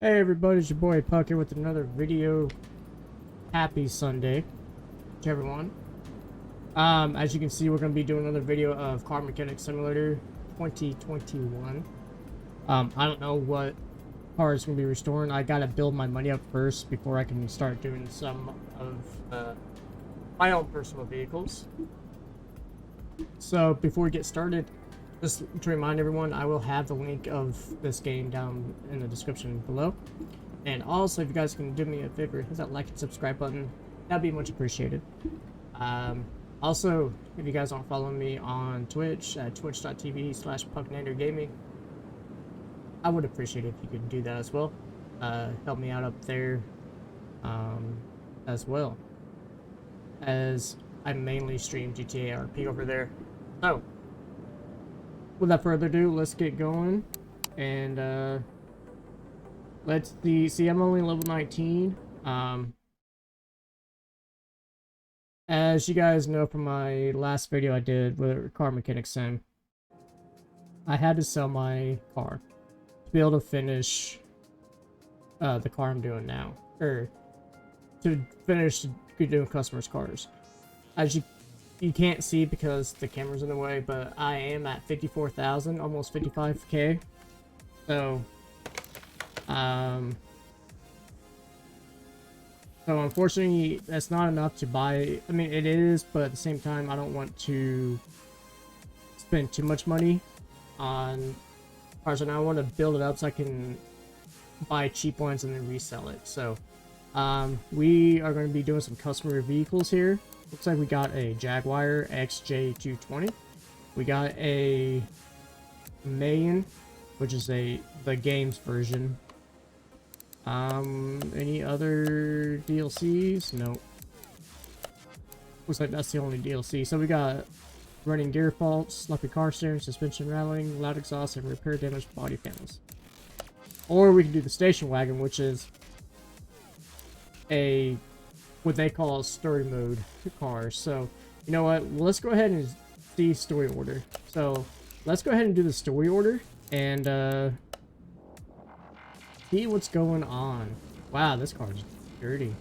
Hey everybody, it's your boy Puck here with another video. Happy Sunday to everyone. As you can see, we're going to be doing another video of Car Mechanic Simulator 2021. I don't know what car is going to be restoring. I got to build my money up first before I can start doing some of my own personal vehicles. So before we get started, just to remind everyone, I will have the link of this game down in the description below. And also, if you guys can do me a favor, hit that like and subscribe button. That'd be much appreciated. Also, if you guys aren't following me on Twitch at twitch.tv/PuckNanderGaming, I would appreciate it if you could do that as well. Help me out up there as well, as I mainly stream GTA RP over there. So, without further ado, let's get going. And let's see, I'm only level 19. As you guys know from my last video I did with Car Mechanic Sim, I had to sell my car to be able to finish the car I'm doing now, or to finish doing customers' cars. As you can't see because the camera's in the way, but I am at 54,000, almost 55k. So, so unfortunately, that's not enough to buy. I mean, it is, but at the same time, I don't want to spend too much money on cars, and I want to build it up so I can buy cheap ones and then resell it. So, we are going to be doing some customer vehicles here. Looks like we got a Jaguar XJ220. We got a Mayan, which is the games version. Any other DLCs? Nope. Looks like that's the only DLC. So we got running gear faults, sloppy car steering, suspension rattling, loud exhaust, and repair damaged body panels. Or we can do the station wagon, which is what they call a story mode car. So, you know what? Let's go ahead and see story order. So, let's go ahead and do the story order and see what's going on. Wow, this car's dirty.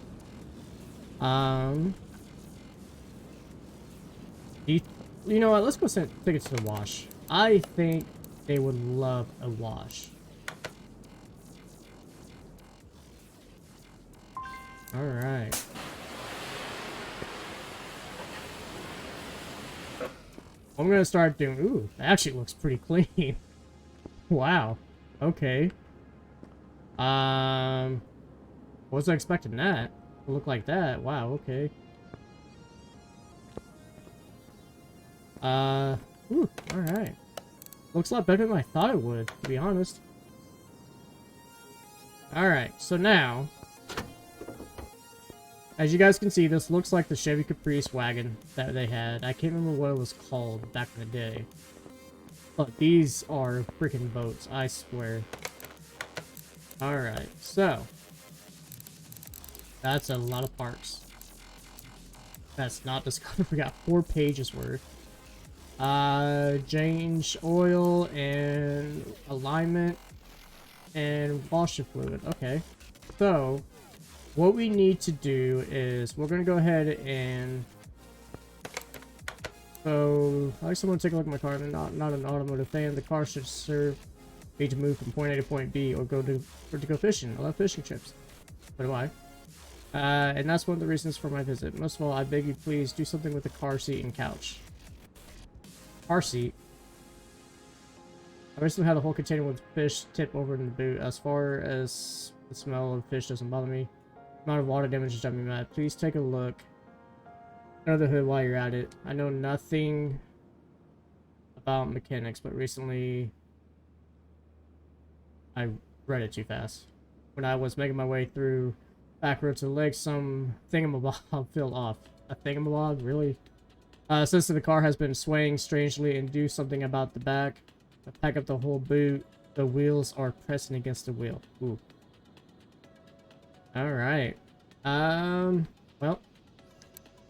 You know what? Let's go take it to the wash. I think they would love a wash. All right. I'm gonna start doing. Ooh, that actually looks pretty clean. Wow. Okay. Wasn't expecting that to look like that. Wow. Okay. Ooh. All right. Looks a lot better than I thought it would, to be honest. All right. So now, as you guys can see, this looks like the Chevy Caprice wagon that they had. I can't remember what it was called back in the day. But these are freaking boats, I swear. Alright, so. That's a lot of parts. That's not discovered. We got 4 pages worth. Change oil and alignment and washer fluid. Okay. So, what we need to do is we're going to go ahead and... So, I like someone to take a look at my car. I'm not an automotive fan. The car should serve me to move from point A to point B or to go fishing. I love fishing trips. What do I? And that's one of the reasons for my visit. Most of all, I beg you please do something with the car seat and couch. Car seat? I recently had a whole container with fish tip over in the boot. As far as the smell of fish doesn't bother me, the amount of water damage has done me mad. Please take a look under the hood while you're at it. I know nothing about mechanics, but recently I read it too fast. When I was making my way through back road to the lake, some thingamabob fell off. A thingamabob? Really? Since the car has been swaying strangely, and do something about the back. I pack up the whole boot. The wheels are pressing against the wheel. Ooh. Alright. Well.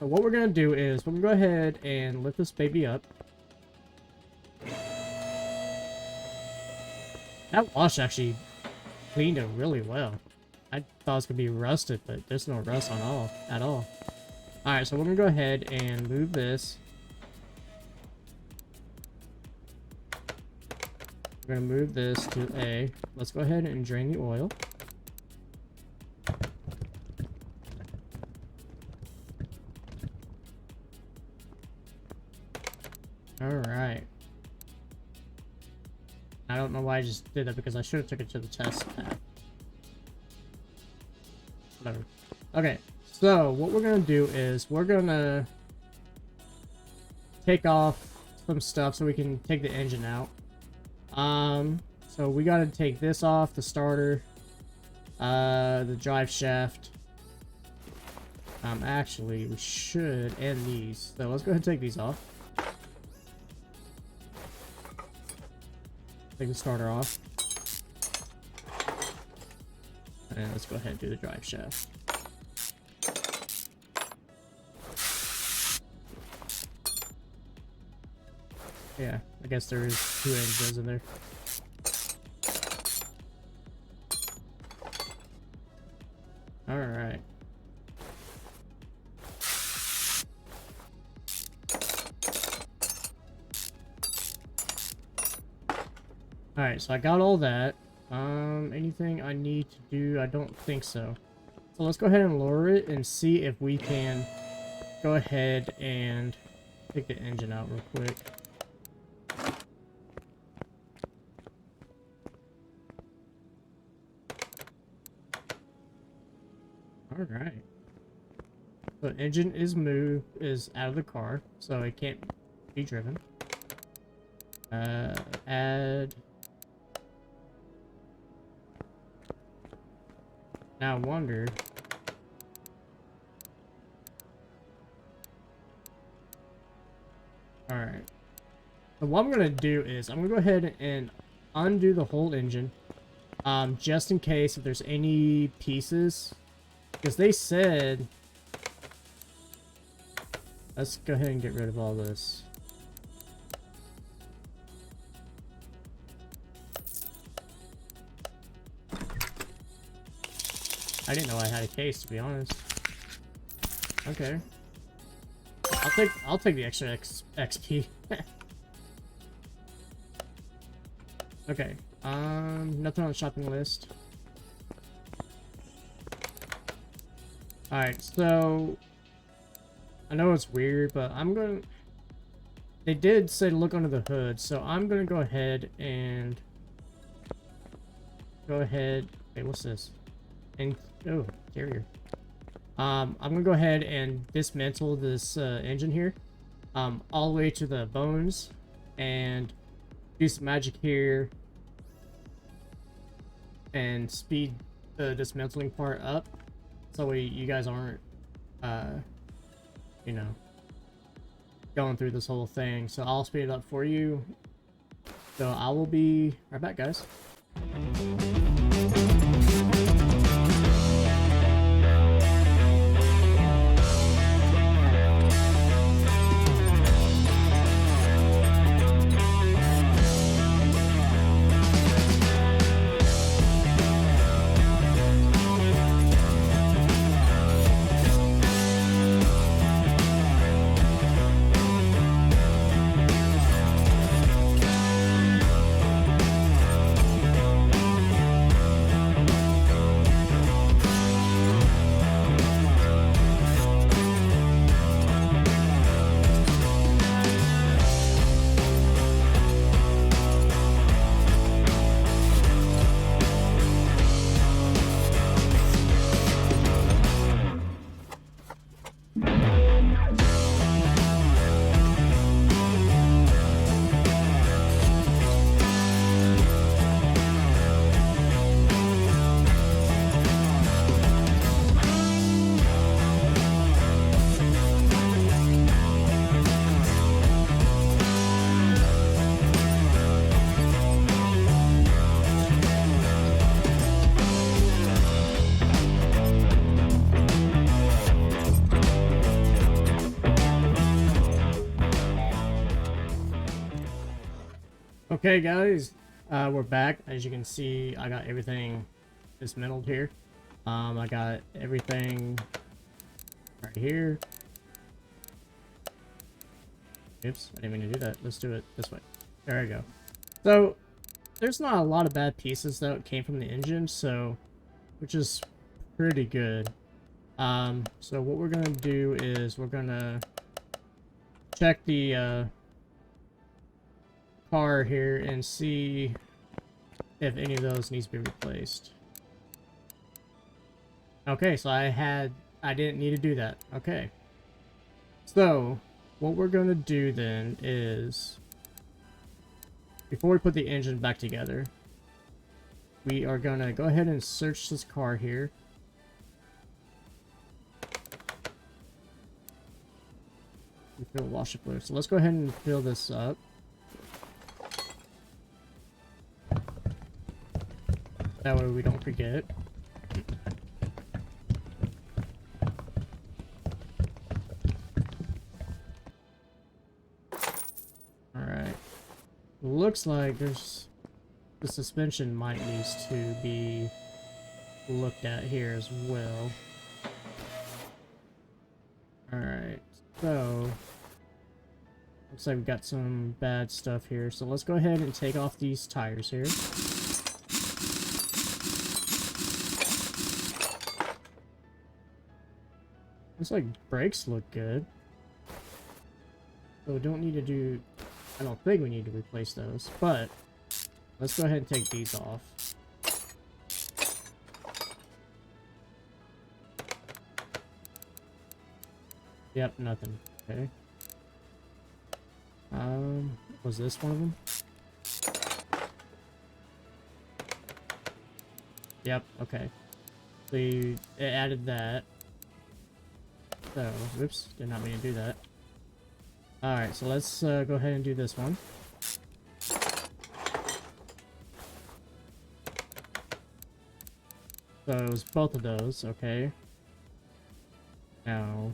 So what we're going to do is, we're going to go ahead and lift this baby up. That wash actually cleaned it really well. I thought it was gonna be rusted, but there's no rust at all. Alright, so we're gonna go ahead and move this. We're gonna move this to A. Let's go ahead and drain the oil. Alright. I don't know why I just did that, because I should have took it to the test path. Whatever. Okay, so what we're gonna do is we're gonna take off some stuff so we can take the engine out. So we gotta take this off, the starter, the drive shaft. Actually, we should end these. So let's go ahead and take these off. Take the starter off. And let's go ahead and do the drive shaft. Yeah, I guess there is 2 engines in there. Alright. Alright, so I got all that. Anything I need to do? I don't think so. So let's go ahead and lower it and see if we can go ahead and take the engine out real quick. Alright. The engine is out of the car, so it can't be driven. Add. Now I wonder. Alright. So what I'm gonna do is I'm gonna go ahead and undo the whole engine. Just in case if there's any pieces. Because they said... Let's go ahead and get rid of all this. I didn't know I had a case, to be honest. Okay. I'll take the extra XP. Okay. Nothing on the shopping list. Alright, so I know it's weird, but they did say to look under the hood, so I'm gonna go ahead and wait, what's this? And oh, carrier. I'm gonna go ahead and dismantle this engine here, all the way to the bones, and do some magic here, and speed the dismantling part up, so you guys aren't, you know, going through this whole thing. So I'll speed it up for you. So I will be right back, guys. Okay guys, we're back. As you can see, I got everything dismantled here. I got everything right here. Oops, I didn't mean to do that. Let's do it this way. There we go. So there's not a lot of bad pieces that came from the engine, so which is pretty good. So what we're gonna do is we're gonna check the car here and see if any of those needs to be replaced. Okay, so I didn't need to do that. Okay. So what we're gonna do then is, before we put the engine back together, we are gonna go ahead and search this car here. Refill washer fluid. So let's go ahead and fill this up. That way we don't forget. Alright. Looks like there's... the suspension might need to be looked at here as well. Alright, so... looks like we've got some bad stuff here. So let's go ahead and take off these tires here. Looks like brakes look good. So we don't need to do... I don't think we need to replace those, but let's go ahead and take these off. Yep, nothing. Okay. Was this one of them? Yep, okay. So it added that. So, whoops, did not mean to do that. Alright, so let's go ahead and do this one. So it was both of those, okay. Now,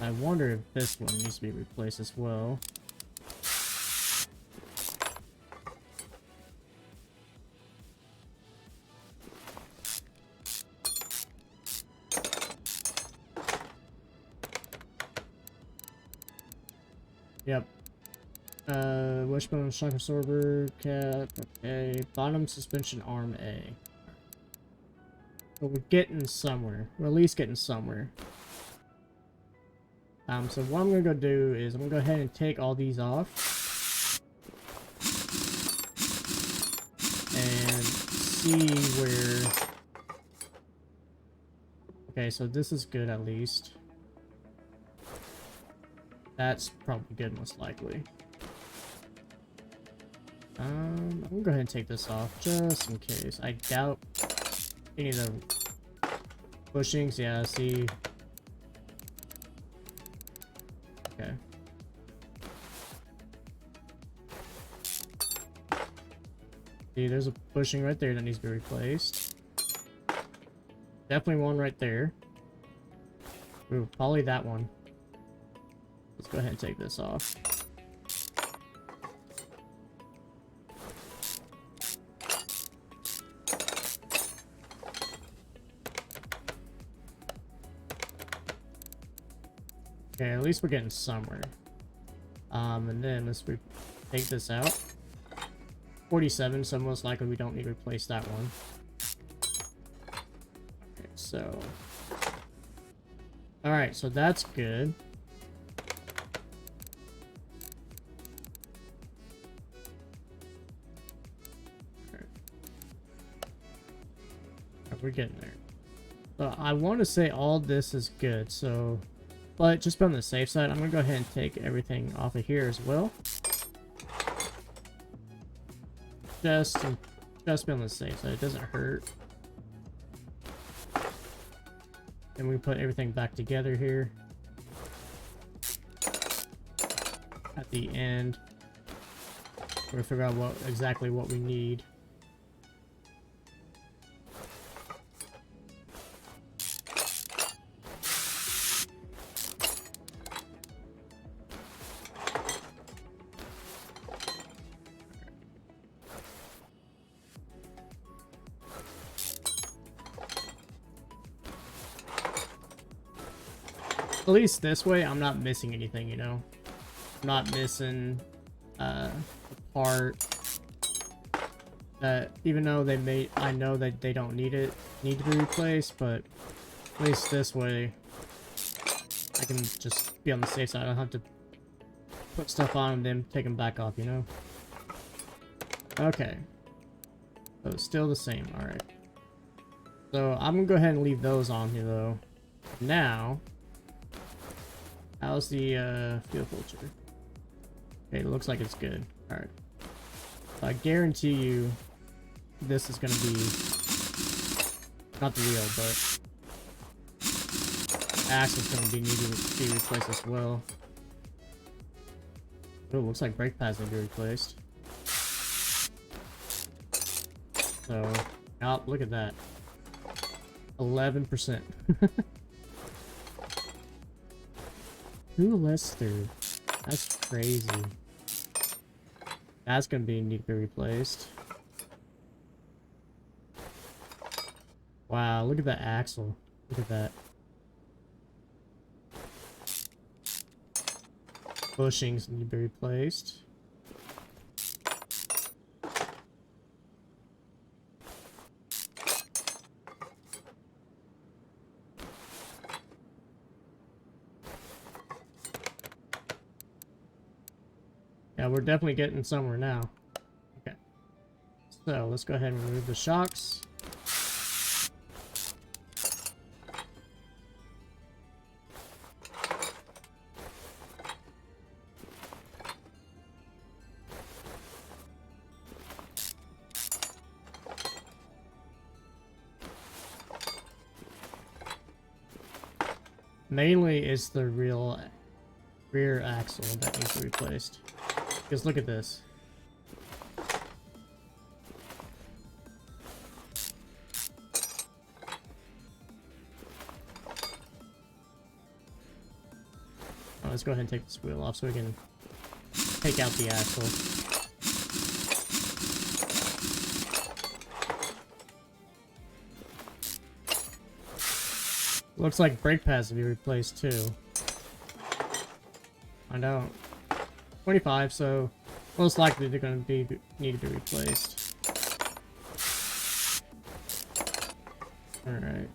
I wonder if this one needs to be replaced as well. Yep. Wishbone shock absorber cap. Okay. Bottom suspension arm A. But we're getting somewhere. We're at least getting somewhere. So what I'm gonna go do is I'm gonna go ahead and take all these off and see where. Okay, so this is good at least. That's probably good, most likely. I'm gonna go ahead and take this off just in case. I doubt any of the bushings. Yeah, see. Okay. See, there's a bushing right there that needs to be replaced. Definitely one right there. Ooh, probably that one. Let's go ahead and take this off. Okay, at least we're getting somewhere. And then let's take this out. 47, so most likely we don't need to replace that one. Okay, so... alright, so that's good. We're getting there. So I want to say all this is good, so... but just on the safe side, I'm going to go ahead and take everything off of here as well. Just be on the safe side, it doesn't hurt. And we put everything back together here. At the end. We're going to figure out exactly what we need. At least this way, I'm not missing anything, you know? I'm not missing a part that, even though they may, I know that they don't need to be replaced, but at least this way, I can just be on the safe side. I don't have to put stuff on and then take them back off, you know? Okay. So it's still the same, alright. So I'm gonna go ahead and leave those on here though. Now, how's the fuel filter? Okay, it looks like it's good. Alright. So I guarantee you this is gonna be not the wheel, but the axle's gonna be needed to be replaced as well. Oh, looks like brake pads need to be replaced. So, oh, look at that. 11%. Who lets through? That's crazy. That's gonna need to be replaced. Wow, look at that axle. Look at that. Bushings need to be replaced. Yeah, we're definitely getting somewhere now. Okay. So, let's go ahead and remove the shocks. Mainly it's the rear axle that needs to be replaced. Because look at this. Oh, let's go ahead and take this wheel off so we can take out the axle. Looks like brake pads to be replaced too. I know. 25, so most likely they're going to need to be replaced. All right.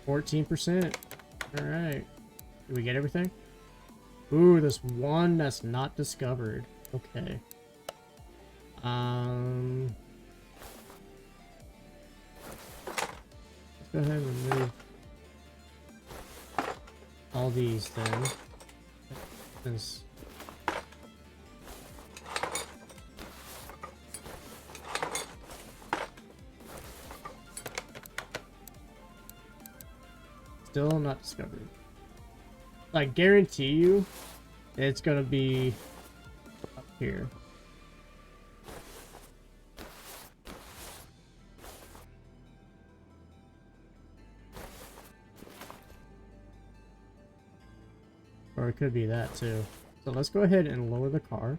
%. All right. Did we get everything? Ooh, there's one that's not discovered. Okay. Let's go ahead and remove all these then. Since still not discovered. I guarantee you it's gonna be up here. Or it could be that too. So let's go ahead and lower the car.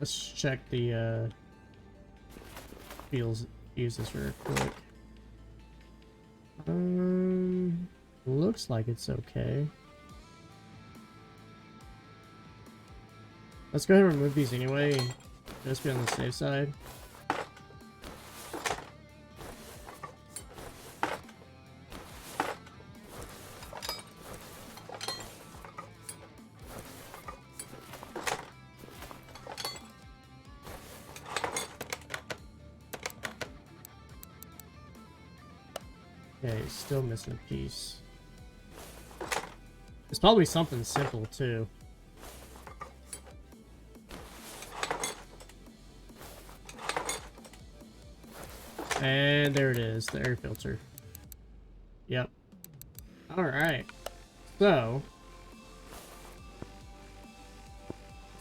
Let's check the fuses real quick. Looks like it's okay. Let's go ahead and remove these anyway. Just be on the safe side. Okay, still missing a piece. It's probably something simple too. And there it is, the air filter. Yep. Alright. So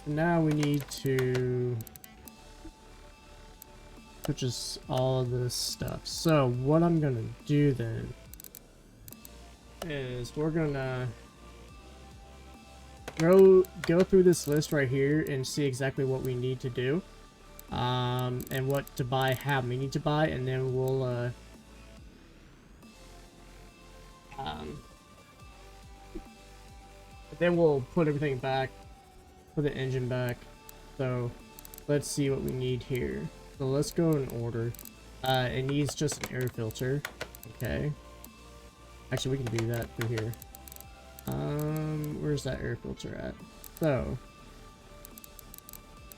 now we need to purchase all of this stuff. So what I'm gonna do then is we're gonna go through this list right here and see exactly what we need to do, and what to buy, how we need to buy, and then we'll put everything back, put the engine back. So let's see what we need here. So let's go in order. It needs just an air filter. Okay. Actually, we can do that through here. Where's that air filter at? So,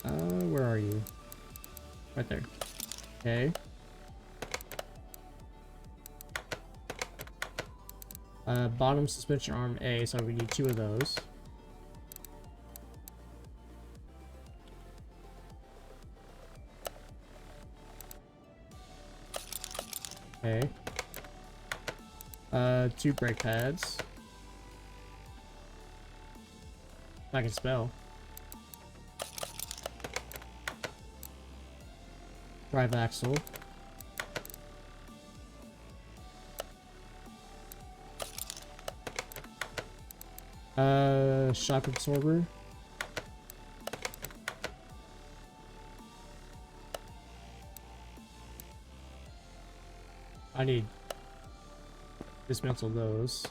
where are you? Right there. Okay. Bottom suspension arm A, so we need 2 of those. Okay. 2 brake pads. If I can spell. Drive axle. Shock absorber. I need dismantle those.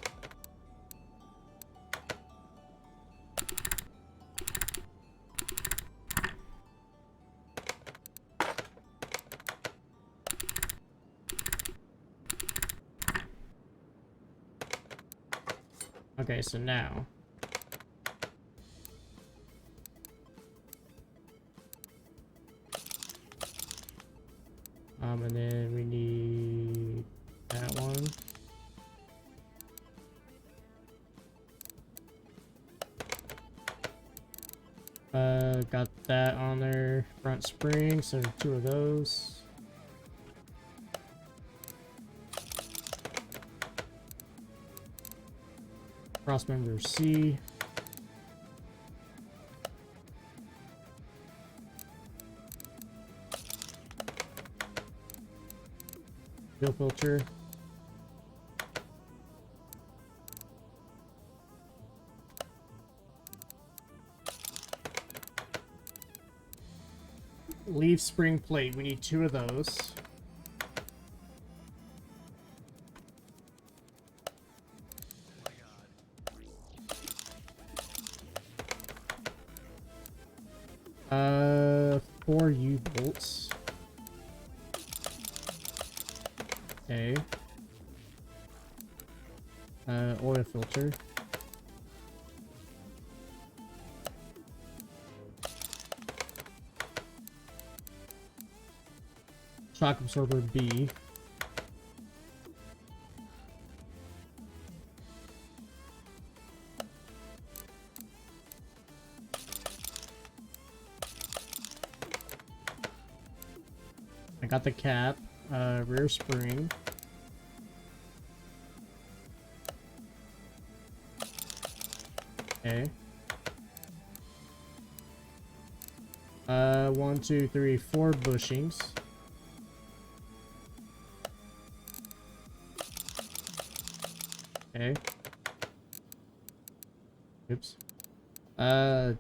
Okay, so now and then we need that one. Got that on there. Front spring, so 2 of those. Cross member C. Fuel filter. Leaf spring plate. We need 2 of those. Uh, 4 U-bolts. Okay. Oil filter. Shock absorber B. I got the cap, rear spring. Okay. 1, 2, 3, 4 bushings. Okay. Oops.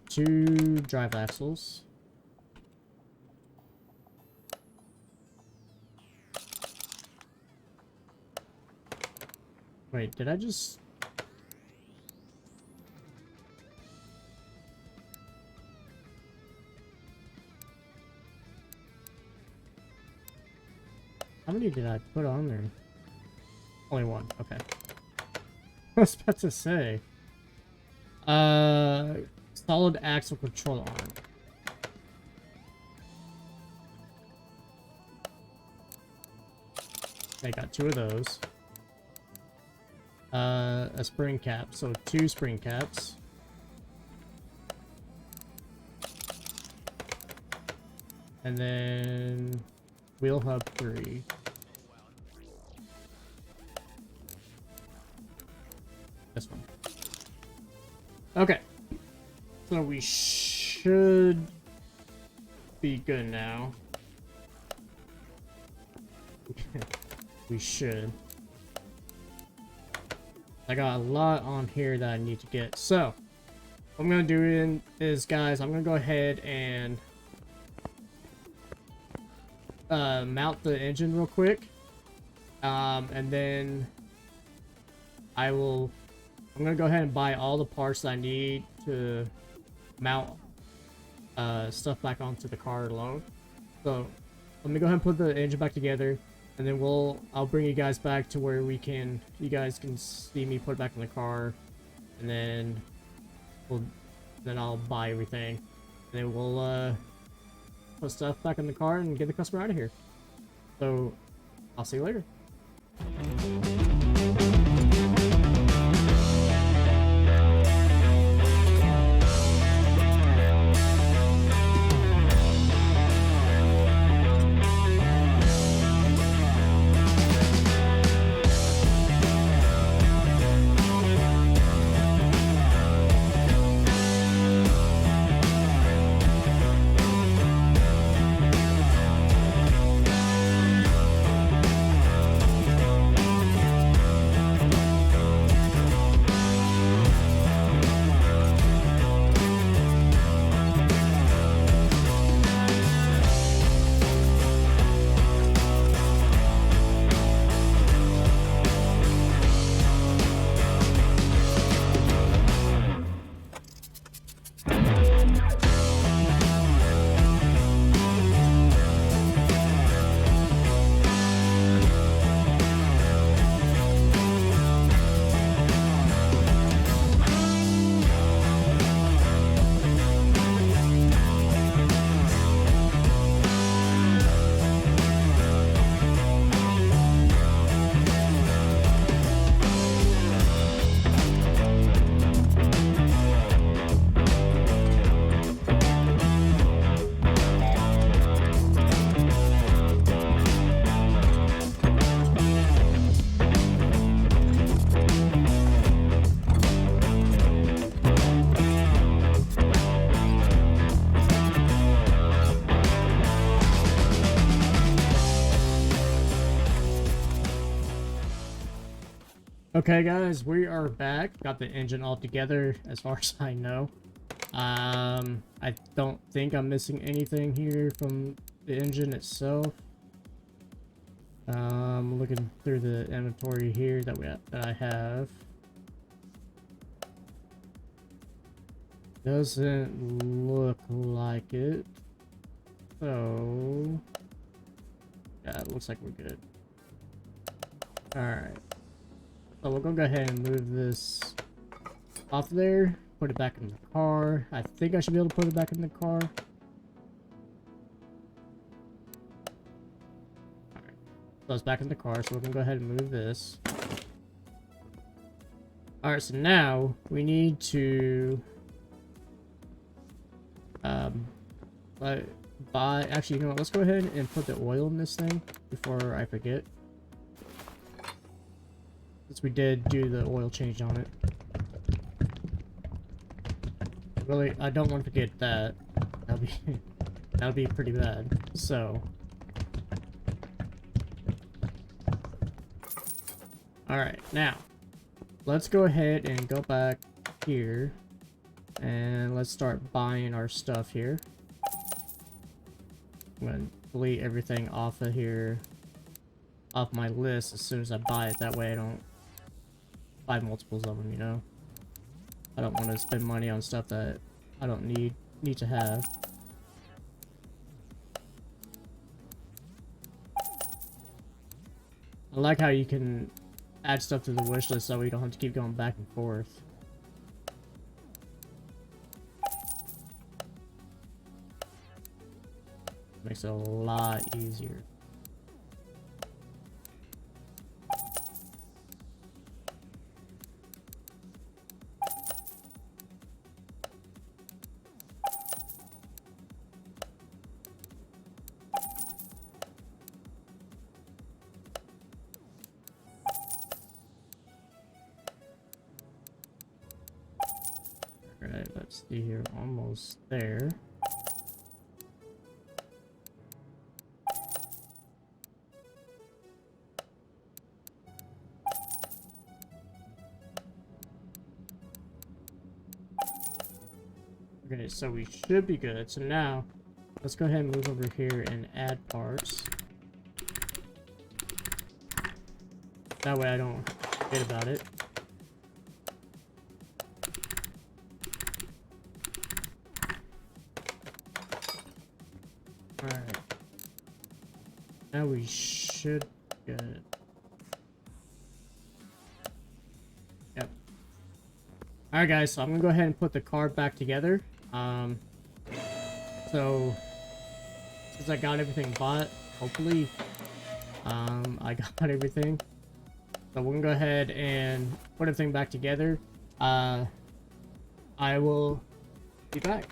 2 drive axles. Wait, did I just... How many did I put on there? Only 1, okay. I was about to say. Solid axle control arm. I got 2 of those. A spring cap, so 2 spring caps. And then wheel hub 3. This one. Okay. So we should be good now. We should. I got a lot on here that I need to get. So, what I'm gonna do is, guys, I'm gonna go ahead and mount the engine real quick, and then I'm gonna go ahead and buy all the parts that I need to mount stuff back onto the car alone. So let me go ahead and put the engine back together, and then I'll bring you guys back to where you guys can see me put it back in the car, and then I'll buy everything, and then we'll put stuff back in the car and get the customer out of here. So I'll see you later. Okay, guys, we are back. Got the engine all together, as far as I know. I don't think I'm missing anything here from the engine itself. Looking through the inventory here that I have. Doesn't look like it. So yeah, it looks like we're good. Alright. So we're gonna go ahead and move this off there, put it back in the car. I think I should be able to put it back in the car. Alright. So it's back in the car, so we're gonna go ahead and move this. Alright, so now we need to actually, you know what, let's go ahead and put the oil in this thing before I forget. Since we did do the oil change on it. Really, I don't want to forget that. That'll be pretty bad. So alright, now let's go ahead and go back here and let's start buying our stuff here. I'm gonna delete everything off of here, off my list as soon as I buy it. That way I don't buy multiples of them, you know? I don't want to spend money on stuff that I don't need to have. I like how you can add stuff to the wish list so we don't have to keep going back and forth. Makes it a lot easier. Alright, let's see here. Almost there. Okay, so we should be good. So now, let's go ahead and move over here and add parts. That way I don't forget about it. Alright. Now we should be good. Yep. Alright guys, so I'm gonna go ahead and put the car back together. So since I got everything bought, hopefully I got everything. So we're gonna go ahead and put everything back together. I will be back.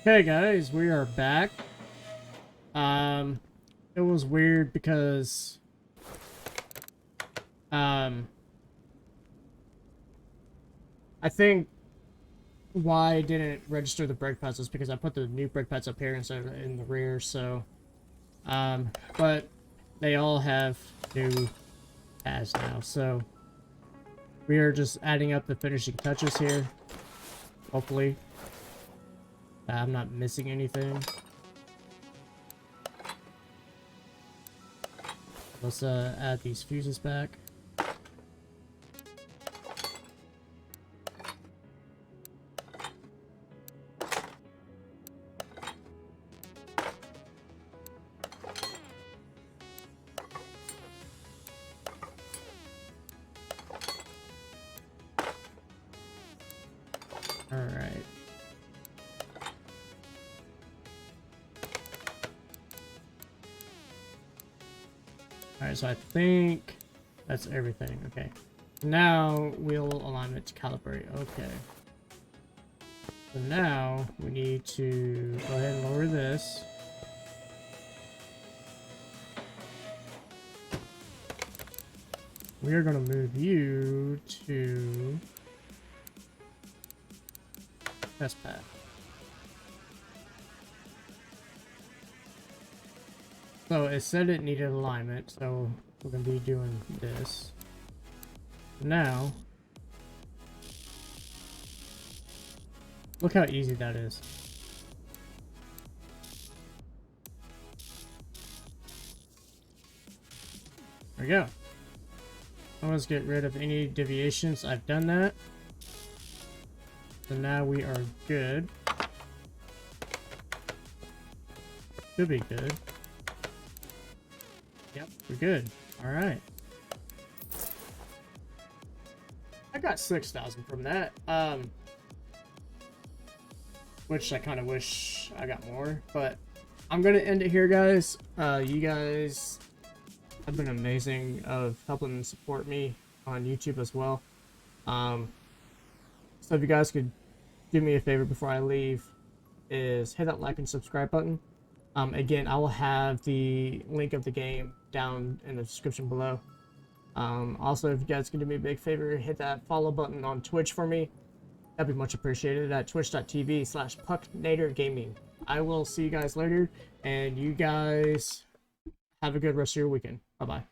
Okay guys, we are back. It was weird because I think why I didn't register the brake pads is because I put the new brake pads up here instead of in the rear, so but they all have new pads now, so we are just adding up the finishing touches here. Hopefully I'm not missing anything. Let's add these fuses back. All right. Alright, so I think that's everything. Okay. Now wheel alignment to calibrate. Okay. So now we need to go ahead and lower this. We are going to move you to test pad. So it said it needed alignment, so we're going to be doing this. Now, look how easy that is. There we go. Let's get rid of any deviations. I've done that. So now we are good. Should be good. Yep, we're good. Alright. I got 6,000 from that. Which I kind of wish I got more, but I'm gonna end it here, guys. You guys have been amazing of helping support me on YouTube as well. So if you guys could do me a favor before I leave, is hit that like and subscribe button. Again, I will have the link of the game down in the description below. Also, if you guys can do me a big favor, hit that follow button on Twitch for me. That'd be much appreciated at twitch.tv/PuckNaderGaming. I will see you guys later, and you guys have a good rest of your weekend. Bye-bye.